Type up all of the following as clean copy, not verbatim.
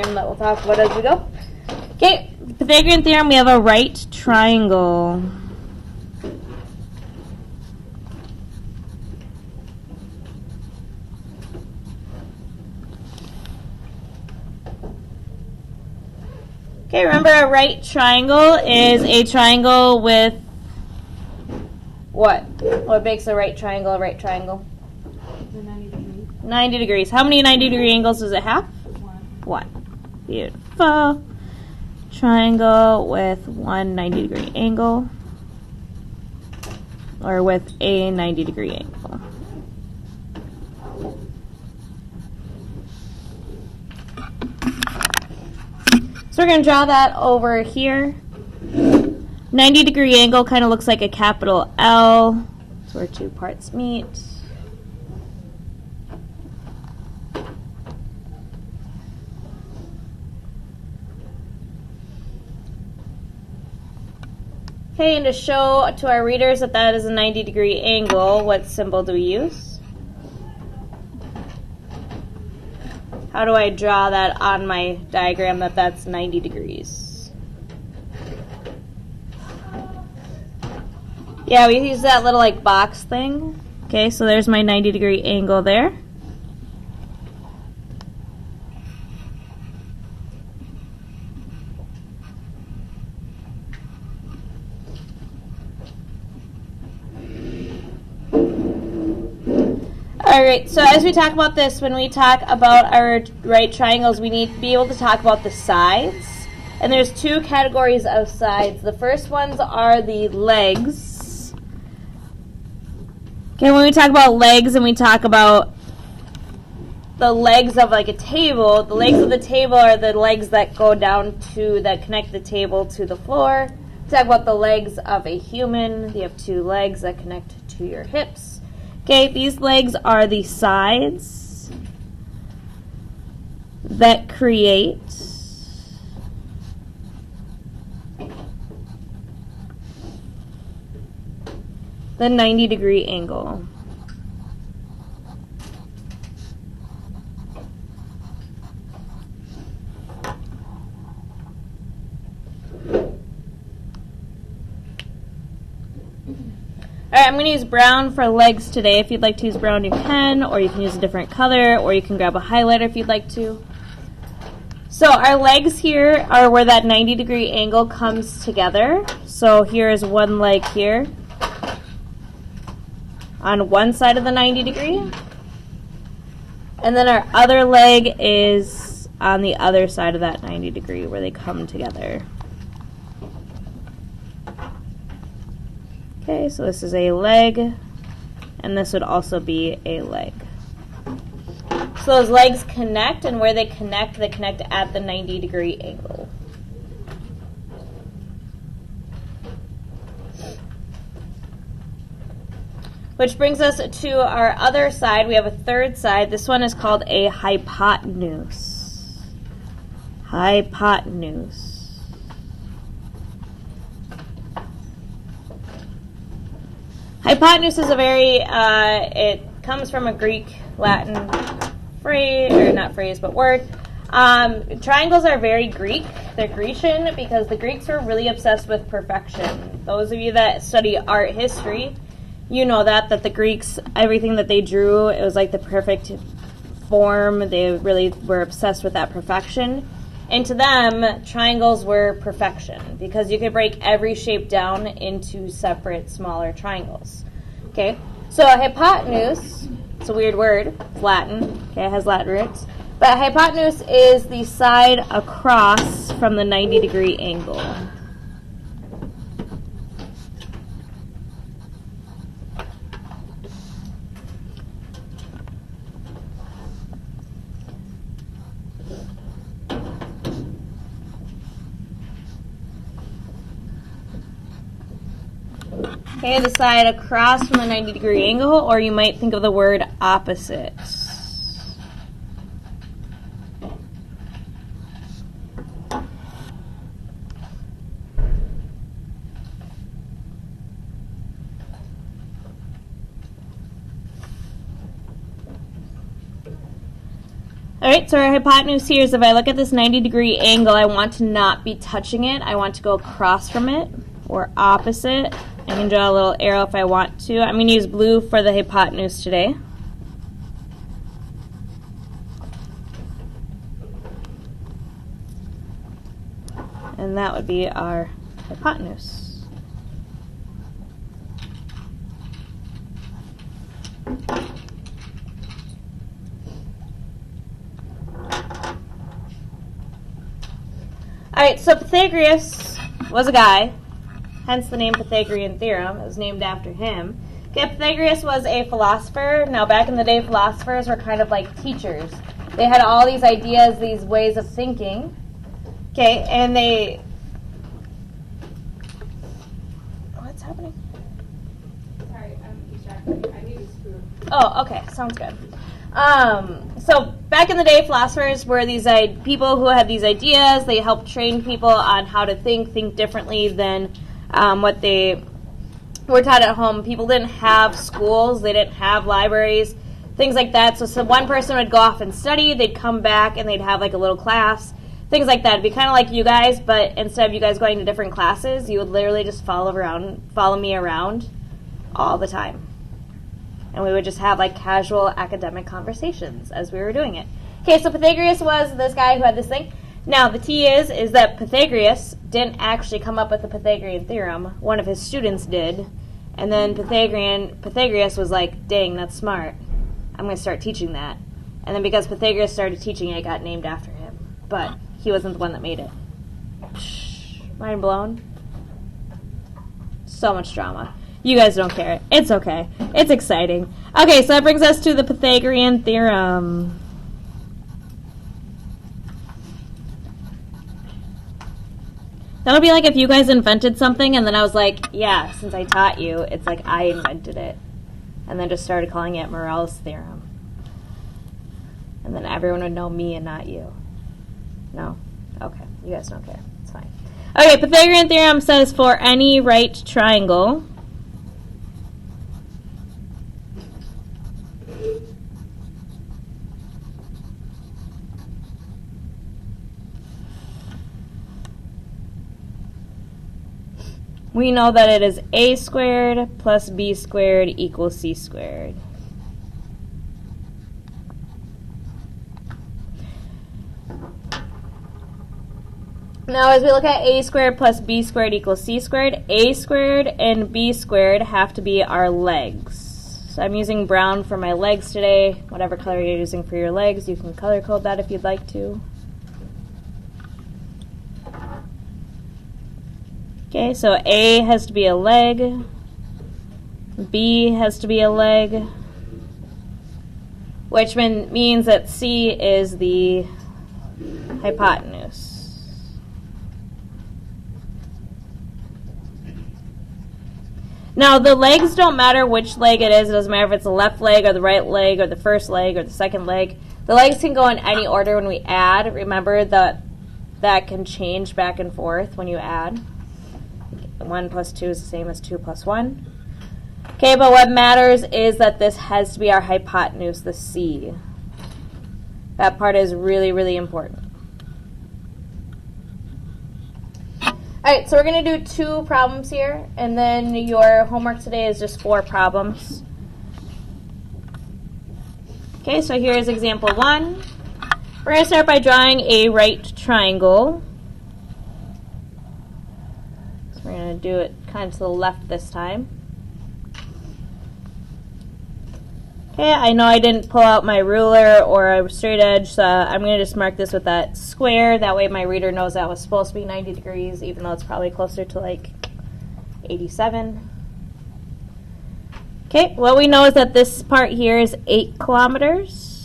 that we'll talk about as we go. Okay, Pythagorean theorem, we have a right triangle. Okay, remember a right triangle is a triangle with what? What makes a right triangle a right triangle? 90 degrees. 90 degrees. How many 90-degree angles does it have? One. Beautiful. Triangle with one 90-degree angle. Or with a 90-degree angle. So we're going to draw that over here. 90-degree angle kind of looks like a capital L. That's where two parts meet. Okay, and to show to our readers that that is a 90-degree angle, what symbol do we use? How do I draw that on my diagram that that's 90 degrees? Yeah, we use that little like box thing. Okay, so there's my 90-degree angle there. Alright, so as we talk about this, when we talk about our right triangles, we need to be able to talk about the sides. And there's two categories of sides. The first ones are the legs. Okay, when we talk about legs and we talk about the legs of like a table, the legs of the table are the legs that go down to, that connect the table to the floor. We talk about the legs of a human. You have two legs that connect to your hips. Okay, these legs are the sides that create the 90-degree angle. Alright, I'm going to use brown for legs today. If you'd like to use brown, you can, or you can use a different color, or you can grab a highlighter if you'd like to. So our legs here are where that 90-degree angle comes together. So here is one leg here on one side of the 90 degree. And then our other leg is on the other side of that 90 degree where they come together. Okay, so this is a leg, and this would also be a leg. So those legs connect, and where they connect at the 90-degree angle. Which brings us to our other side. We have a third side. This one is called a hypotenuse. Hypotenuse. Hypotenuse is a very, it comes from a Greek, Latin phrase, or not phrase, but word. Triangles are very Greek. They're Grecian because the Greeks were really obsessed with perfection. Those of you that study art history, you know that the Greeks, everything that they drew, it was like the perfect form. They really were obsessed with that perfection. And to them, triangles were perfection because you could break every shape down into separate, smaller triangles. Okay, so a hypotenuse, it's a weird word, it's Latin, okay, it has Latin roots. But a hypotenuse is the side across from the 90-degree angle. Okay, the side across from the 90-degree angle, or you might think of the word opposite. Alright, so our hypotenuse here is if I look at this 90-degree angle, I want to not be touching it. I want to go across from it or opposite. I can draw a little arrow if I want to. I'm going to use blue for the hypotenuse today. And that would be our hypotenuse. Alright, so Pythagoras was a guy, hence the name Pythagorean theorem. It was named after him. Okay, Pythagoras was a philosopher. Now, back in the day, philosophers were kind of like teachers. They had all these ideas, these ways of thinking. Okay, and they... What's happening? Sorry, I'm distracted. I need a spoon. Oh, okay, sounds good. So back in the day, philosophers were these people who had these ideas. They helped train people on how to think differently than what they were taught at home. People didn't have schools. They didn't have libraries, things like that. So one person would go off and study. They'd come back and they'd have like a little class, things like that. It'd be kind of like you guys, but instead of you guys going to different classes, you would literally just follow me around all the time. And we would just have like casual academic conversations as we were doing it. Okay, so Pythagoras was this guy who had this thing. Now, the T is that Pythagoras didn't actually come up with the Pythagorean theorem. One of his students did. And then Pythagoras was like, dang, that's smart. I'm going to start teaching that. And then because Pythagoras started teaching it, it got named after him. But he wasn't the one that made it. Mind blown? So much drama. You guys don't care. It's okay. It's exciting. Okay, so that brings us to the Pythagorean theorem. That would be like if you guys invented something and then I was like, yeah, since I taught you, it's like I invented it. And then just started calling it Morell's theorem. And then everyone would know me and not you. No? Okay. You guys don't care. It's fine. Okay, Pythagorean theorem says for any right triangle, we know that it is a squared plus b squared equals c squared. Now, as we look at a squared plus b squared equals c squared, a squared and b squared have to be our legs. So I'm using brown for my legs today. Whatever color you're using for your legs, you can color code that if you'd like to. Okay, so A has to be a leg, B has to be a leg, which means that C is the hypotenuse. Now, the legs don't matter which leg it is. It doesn't matter if it's the left leg or the right leg or the first leg or the second leg. The legs can go in any order when we add. Remember that can change back and forth when you add. 1 plus 2 is the same as 2 plus 1. Okay, but what matters is that this has to be our hypotenuse, the C. That part is really, really important. Alright, so we're going to do 2 problems here, and then your homework today is just 4 problems. Okay, so here's example 1. We're going to start by drawing a right triangle. We're going to do it kind of to the left this time. Okay, I know I didn't pull out my ruler or a straight edge, so I'm going to just mark this with that square. That way my reader knows that was supposed to be 90 degrees, even though it's probably closer to like 87. Okay, what we know is that this part here is 8 kilometers.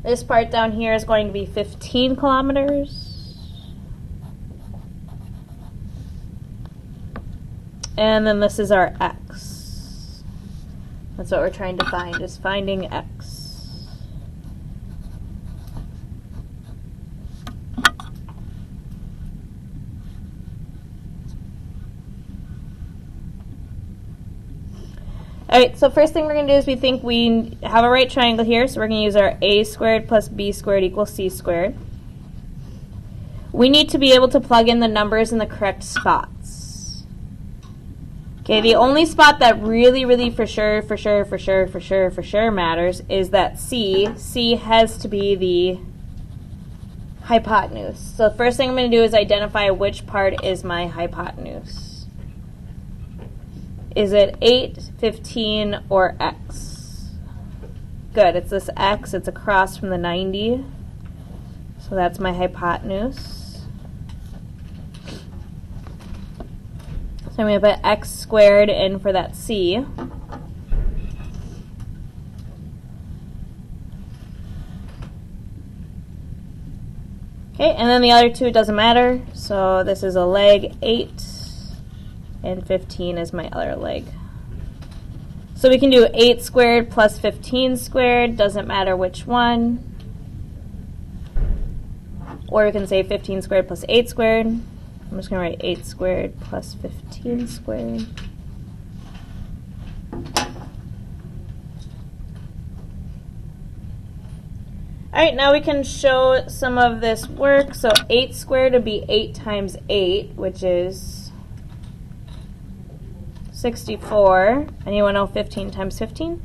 This part down here is going to be 15 kilometers. And then this is our x. That's what we're trying to find, is finding x. All right, so first thing we're going to do is we think we have a right triangle here, so we're going to use our a squared plus b squared equals c squared. We need to be able to plug in the numbers in the correct spots. Okay, the only spot that really for sure matters is that C. C has to be the hypotenuse. So the first thing I'm going to do is identify which part is my hypotenuse. Is it 8, 15, or x? Good, it's this x. It's across from the 90. So that's my hypotenuse. So I'm going to put x squared in for that c. Okay, and then the other two, it doesn't matter. So this is a leg 8, and 15 is my other leg. So we can do 8 squared plus 15 squared, doesn't matter which one. Or we can say 15 squared plus 8 squared. I'm just going to write 8 squared plus 15 squared. All right, now we can show some of this work. So 8 squared would be 8 times 8, which is 64. Anyone know 15 times 15?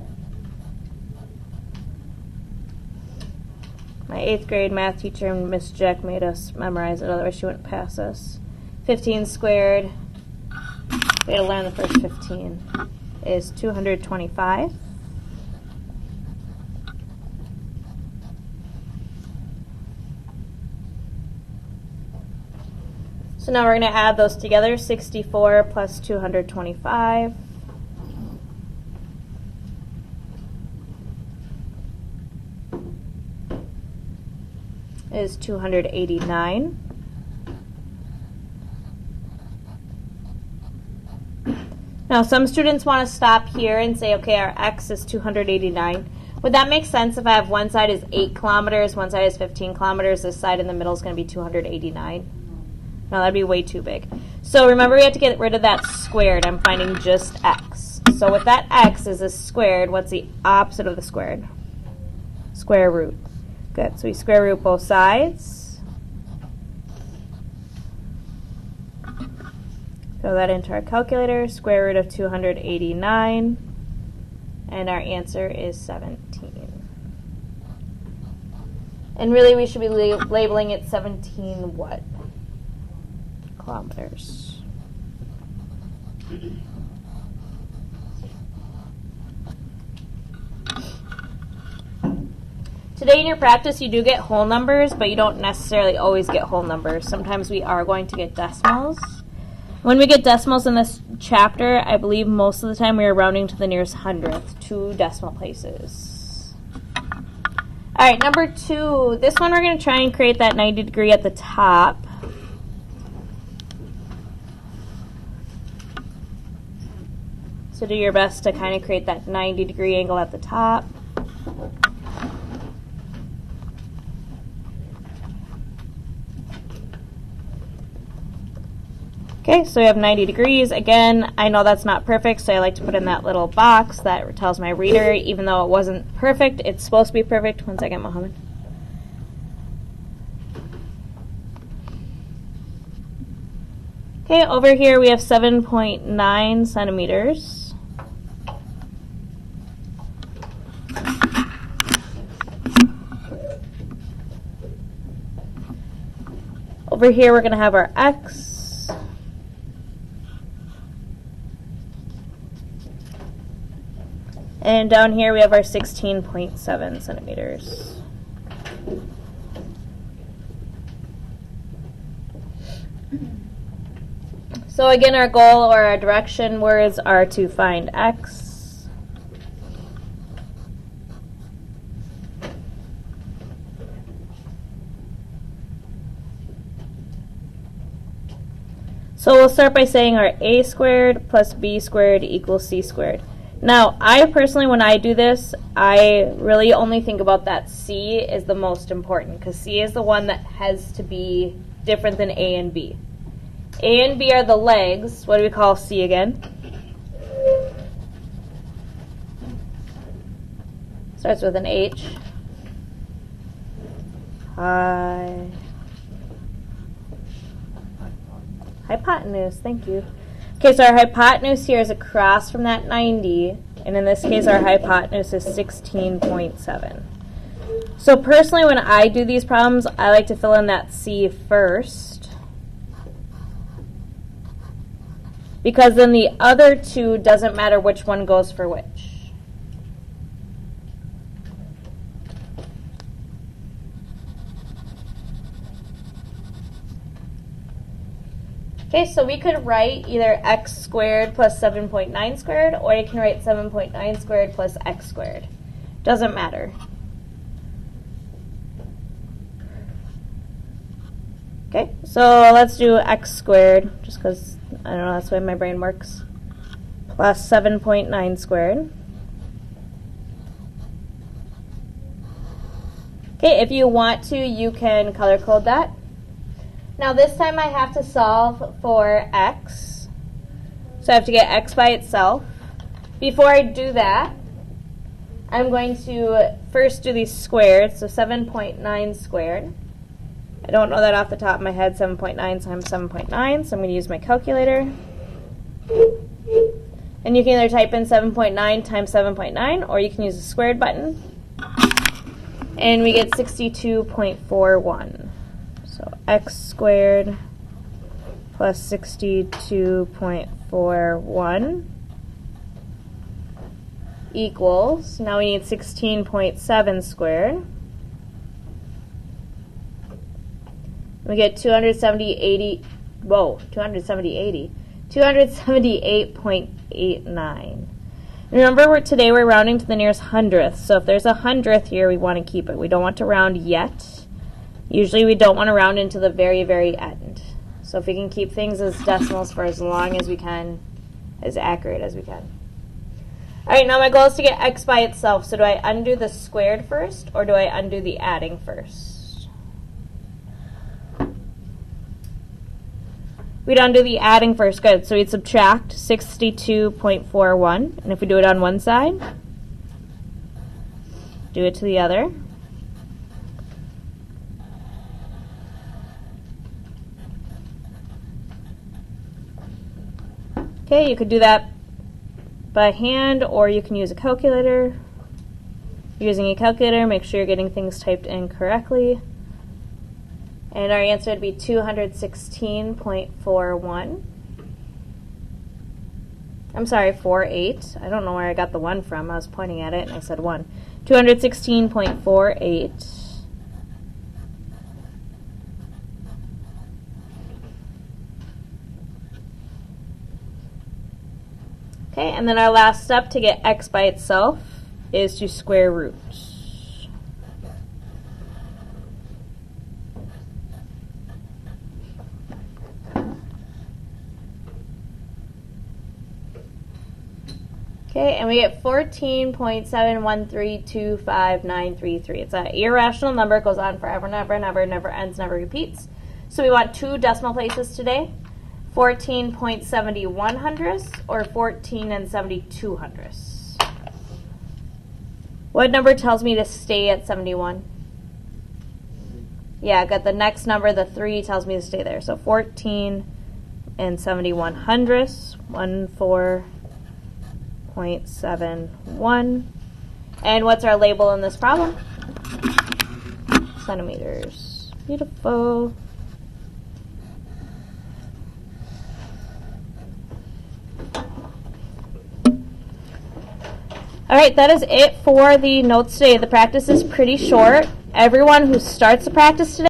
My 8th grade math teacher, Miss Jack, made us memorize it, otherwise she wouldn't pass us. 15 squared, we had to learn the first 15, is 225. So now we're going to add those together, 64 plus 225. Is 289. Now some students want to stop here and say, okay, our x is 289. Would that make sense if I have one side is 8 kilometers, one side is 15 kilometers, this side in the middle is going to be 289? No, that'd be way too big. So remember we have to get rid of that squared. I'm finding just x. So with that x is a squared, what's the opposite of the squared? Square root. Good, so we square root both sides. Throw that into our calculator, square root of 289, and our answer is 17. And really we should be labeling it 17 what? Kilometers. Today in your practice you do get whole numbers, but you don't necessarily always get whole numbers. Sometimes we are going to get decimals. When we get decimals in this chapter, I believe most of the time we are rounding to the nearest hundredth, 2 decimal places. All right, number 2. This one we're going to try and create that 90 degree at the top. So do your best to kind of create that 90 degree angle at the top. Okay, so we have 90 degrees. Again, I know that's not perfect, so I like to put in that little box that tells my reader, even though it wasn't perfect, it's supposed to be perfect. One second, Mohammed. Okay, over here we have 7.9 centimeters. Over here we're going to have our x. And down here we have our 16.7 centimeters. So again, our goal or our direction words are to find x. So we'll start by saying our a squared plus b squared equals c squared. Now, I personally, when I do this, I really only think about that C is the most important, because C is the one that has to be different than A and B. A and B are the legs. What do we call C again? Starts with an H. Hypotenuse, thank you. Okay, so our hypotenuse here is across from that 90, and in this case our hypotenuse is 16.7. So personally, when I do these problems, I like to fill in that C first, because then the other two doesn't matter which one goes for which. Okay, so we could write either x squared plus 7.9 squared, or you can write 7.9 squared plus x squared. Doesn't matter. Okay, so let's do x squared, just because, I don't know, that's the way my brain works, plus 7.9 squared. Okay, if you want to, you can color code that. Now this time I have to solve for x, so I have to get x by itself. Before I do that, I'm going to first do these squared, so 7.9 squared. I don't know that off the top of my head, 7.9 times 7.9, so I'm going to use my calculator. And you can either type in 7.9 times 7.9, or you can use the squared button. And we get 62.41. So x squared plus 62.41 equals, now we need 16.7 squared. We get 278.89. Remember, today we're rounding to the nearest hundredth, so if there's a hundredth here, we want to keep it. We don't want to round yet. Usually we don't want to round into the very, very end. So if we can keep things as decimals for as long as we can, as accurate as we can. All right, now my goal is to get x by itself. So do I undo the squared first, or do I undo the adding first? We'd undo the adding first. Good. So we'd subtract 62.41. And if we do it on one side, do it to the other. Okay, you could do that by hand, or you can use a calculator. Using a calculator, make sure you're getting things typed in correctly. And our answer would be 216.41. I'm sorry, 48. I don't know where I got the 1 from. I was pointing at it and I said 1. 216.48. Okay, and then our last step to get x by itself is to square root. Okay, and we get 14.7132593. It's an irrational number. It goes on forever and ever and ever, never ends, never repeats. So we want 2 decimal places today. 14.71 hundredths or 14 and 72 hundredths. What number tells me to stay at 71? Yeah, I got the next number, the 3 tells me to stay there. So 14 and 71 hundredths, 14.71. And what's our label in this problem? Centimeters. Beautiful. All right, that is it for the notes today. The practice is pretty short. Everyone who starts the practice today